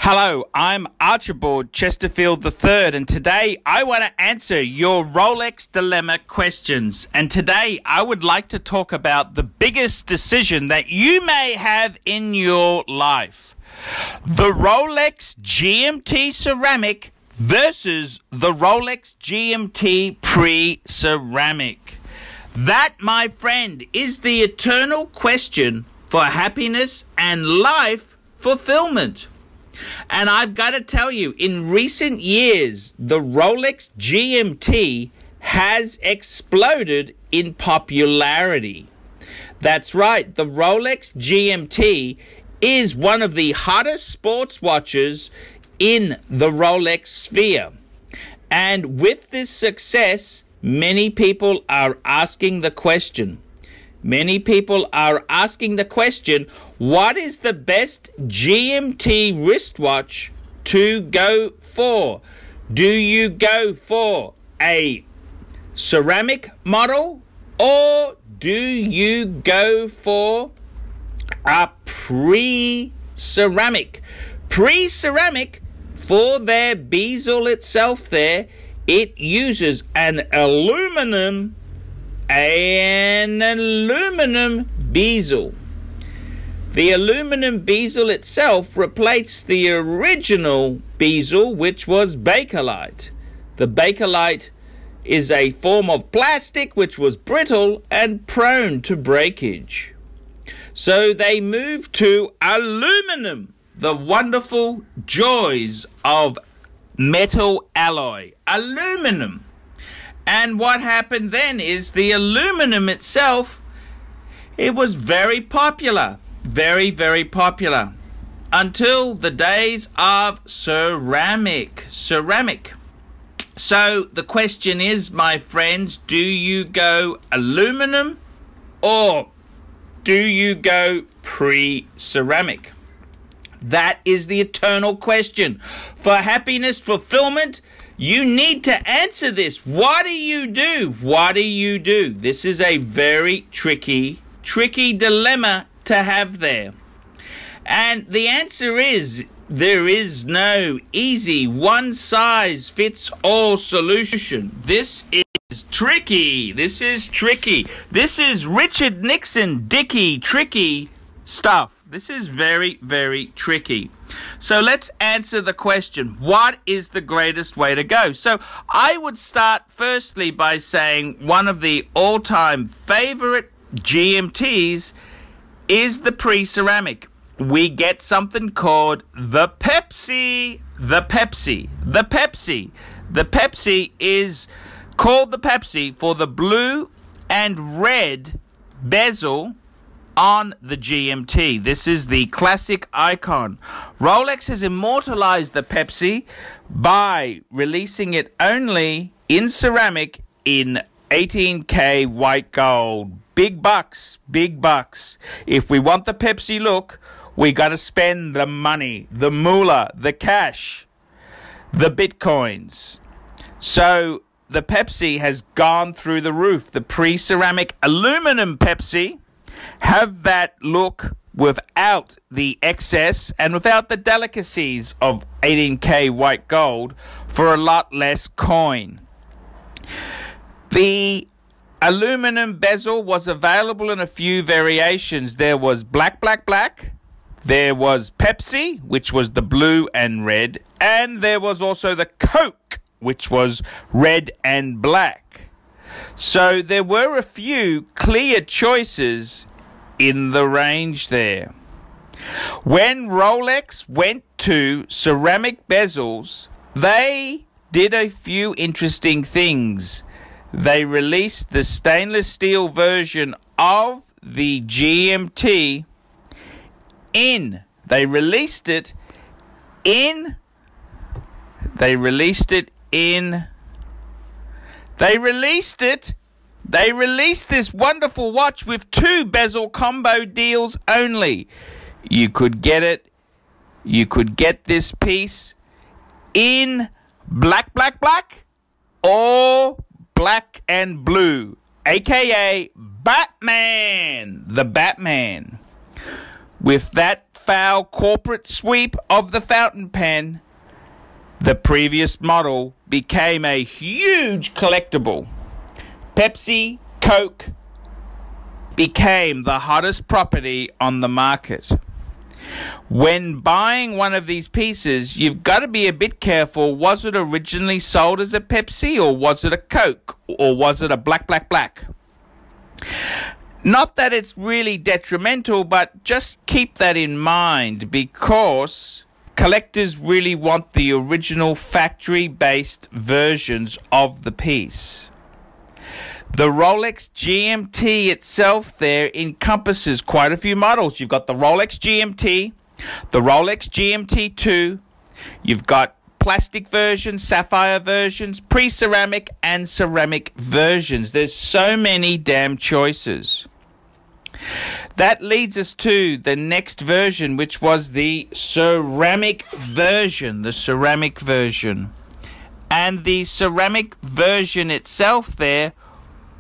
Hello, I'm Archibald Chesterfield III, and today I want to answer your Rolex dilemma questions. And today I would like to talk about the biggest decision that you may have in your life. The Rolex GMT ceramic versus the Rolex GMT pre-ceramic. That, my friend, is the eternal question for happiness and life fulfillment. And I've got to tell you, in recent years, the Rolex GMT has exploded in popularity. That's right, the Rolex GMT is one of the hottest sports watches in the Rolex sphere. And with this success, many people are asking the question. What is the best GMT wristwatch to go for? Do you go for a ceramic model or do you go for a pre-ceramic? Pre-ceramic, for their bezel itself there, it uses an aluminum bezel. The aluminum bezel itself replaced the original bezel, which was Bakelite. The Bakelite is a form of plastic which was brittle and prone to breakage. So they moved to aluminum, the wonderful joys of metal alloy, aluminum. And what happened then is the aluminum itself, it was very popular. Very, very popular. Until the days of ceramic. So the question is, my friends, do you go aluminum or do you go pre-ceramic? That is the eternal question. For happiness, fulfillment, you need to answer this. What do you do? This is a very tricky dilemma to have there. And the answer is, there is no easy one-size-fits-all solution. This is tricky. This is Richard Nixon Dickey tricky stuff. This is very, very tricky. So let's answer the question, what is the greatest way to go? So I would start firstly by saying one of the all-time favorite GMTs is the pre-ceramic. We get something called the Pepsi. The Pepsi is called the Pepsi for the blue and red bezel on the GMT. This is the classic icon. Rolex has immortalized the Pepsi by releasing it only in ceramic in 18K white gold. Big bucks. If we want the Pepsi look, we got to spend the money, the moolah, the cash, the bitcoins. So the Pepsi has gone through the roof. The pre-ceramic aluminum Pepsi have that look without the excess and without the delicacies of 18K white gold for a lot less coin. The aluminum bezel was available in a few variations. There was black. There was Pepsi, which was the blue and red. And there was also the Coke, which was red and black. So there were a few clear choices in the range there. When Rolex went to ceramic bezels, they did a few interesting things. They released the stainless steel version of the GMT They released this wonderful watch with 2 bezel combo deals only. You could get this piece in black or black and blue, aka Batman, the Batman. With that foul corporate sweep of the fountain pen, the previous model became a huge collectible. Pepsi, Coke became the hottest property on the market. When buying one of these pieces, you've got to be a bit careful. Was it originally sold as a Pepsi, or was it a Coke, or was it a black? Not that it's really detrimental, but just keep that in mind, because collectors really want the original factory-based versions of the piece. The Rolex GMT itself there encompasses quite a few models. You've got the Rolex GMT, the Rolex GMT2, you've got plastic versions, sapphire versions, pre-ceramic and ceramic versions. There's so many damn choices. That leads us to the next version, which was the ceramic version. And the ceramic version itself there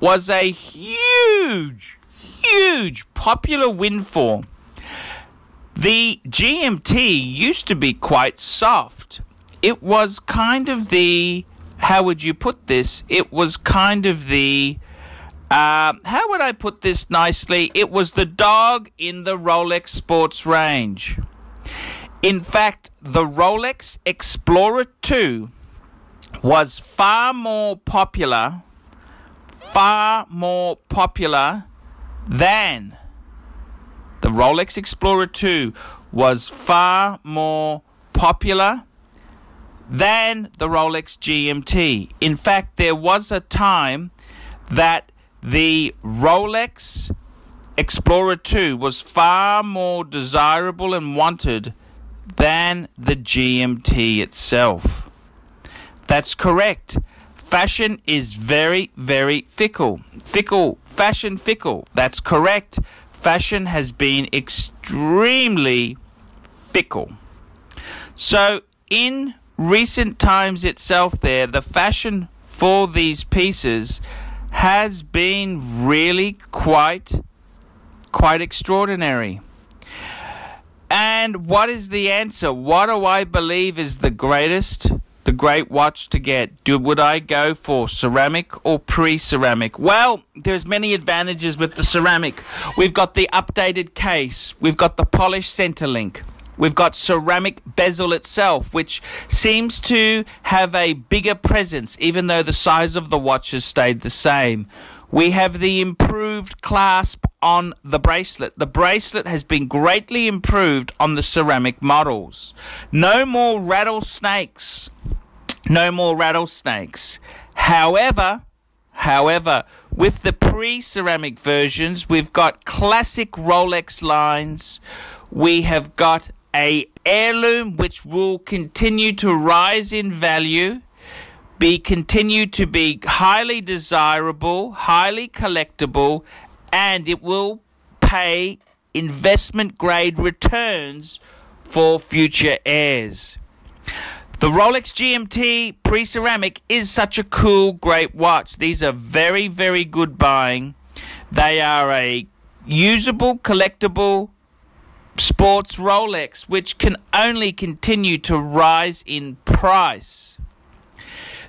was a huge popular windfall. The GMT used to be quite soft. It was kind of the, how would you put this? It was kind of the, how would I put this nicely? It was the dog in the Rolex sports range. In fact, the Rolex Explorer 2 was far more popular than the Rolex Explorer 2 was far more popular than the Rolex GMT. In fact, there was a time that the Rolex Explorer 2 was far more desirable and wanted than the GMT itself. That's correct. Fashion is very fickle. Fashion fickle. That's correct. Fashion has been extremely fickle. So in recent times itself there, the fashion for these pieces has been really quite extraordinary. And what is the answer? What do I believe is the great watch to get? Would I go for ceramic or pre-ceramic? Well, there's many advantages with the ceramic. We've got the updated case. We've got the polished center link. We've got ceramic bezel itself, which seems to have a bigger presence, even though the size of the watch has stayed the same. We have the improved clasp on the bracelet. The bracelet has been greatly improved on the ceramic models. No more rattlesnakes. However, with the pre-ceramic versions, we've got classic Rolex lines. We have got a heirloom which will continue to rise in value, continue to be highly desirable, highly collectible, and it will pay investment grade returns for future heirs. The Rolex GMT pre-ceramic is such a cool, great watch. These are very good buying. They are a usable, collectible sports Rolex, which can only continue to rise in price.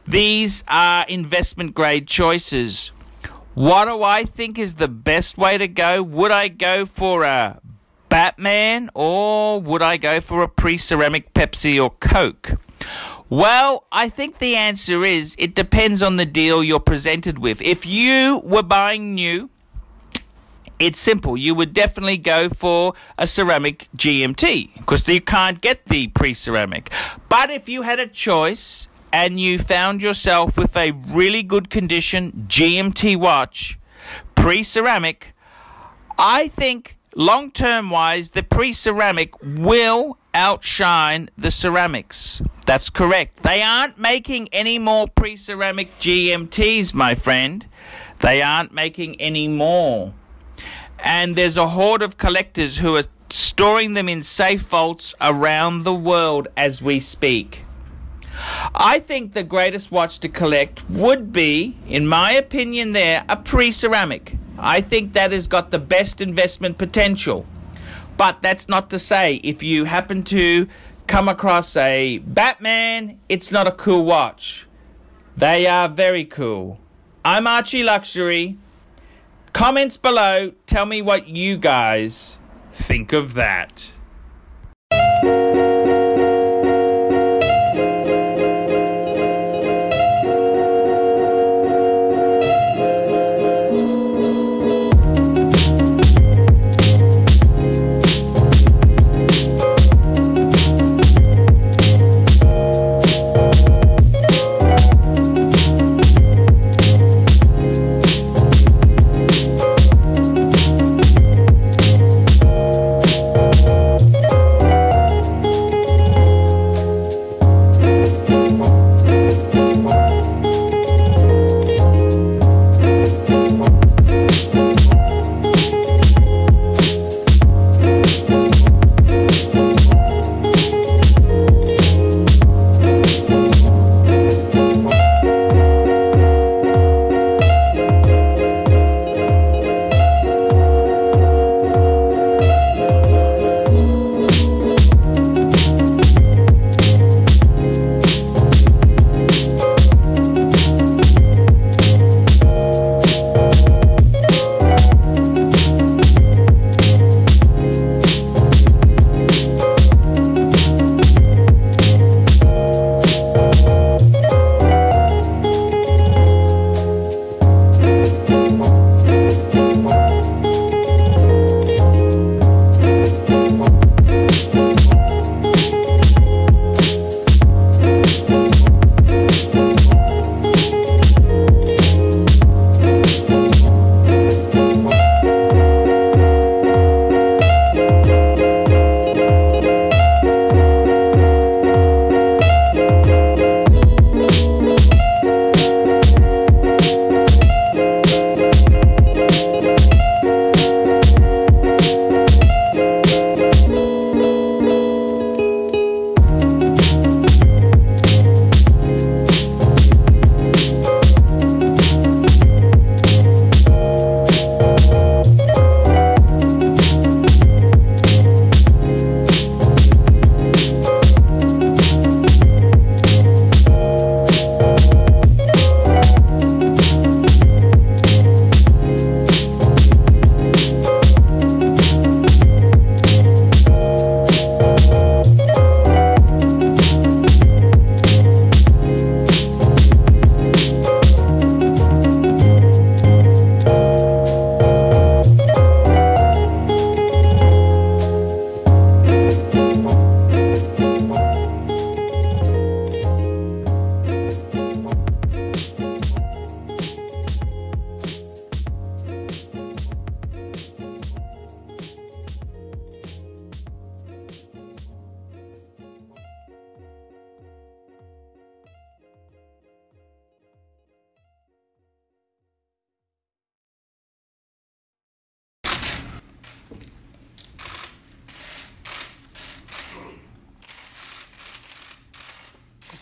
These are investment grade choices. What do I think is the best way to go? Would I go for a Batman, or would I go for a pre-ceramic Pepsi or Coke? Well, I think the answer is it depends on the deal you're presented with. If you were buying new, it's simple. You would definitely go for a ceramic GMT because you can't get the pre-ceramic. But if you had a choice and you found yourself with a really good condition GMT watch, pre-ceramic, I think long-term wise, the pre-ceramic will outshine the ceramics. That's correct. They aren't making any more pre-ceramic GMTs, my friend. They aren't making any more. And there's a horde of collectors who are storing them in safe vaults around the world as we speak. I think the greatest watch to collect would be, in my opinion there, a pre-ceramic. I think that has got the best investment potential. But that's not to say if you happen to come across a Batman, it's not a cool watch. They are very cool. I'm Archie Luxury. Comments below, tell me what you guys think of that.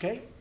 Okay.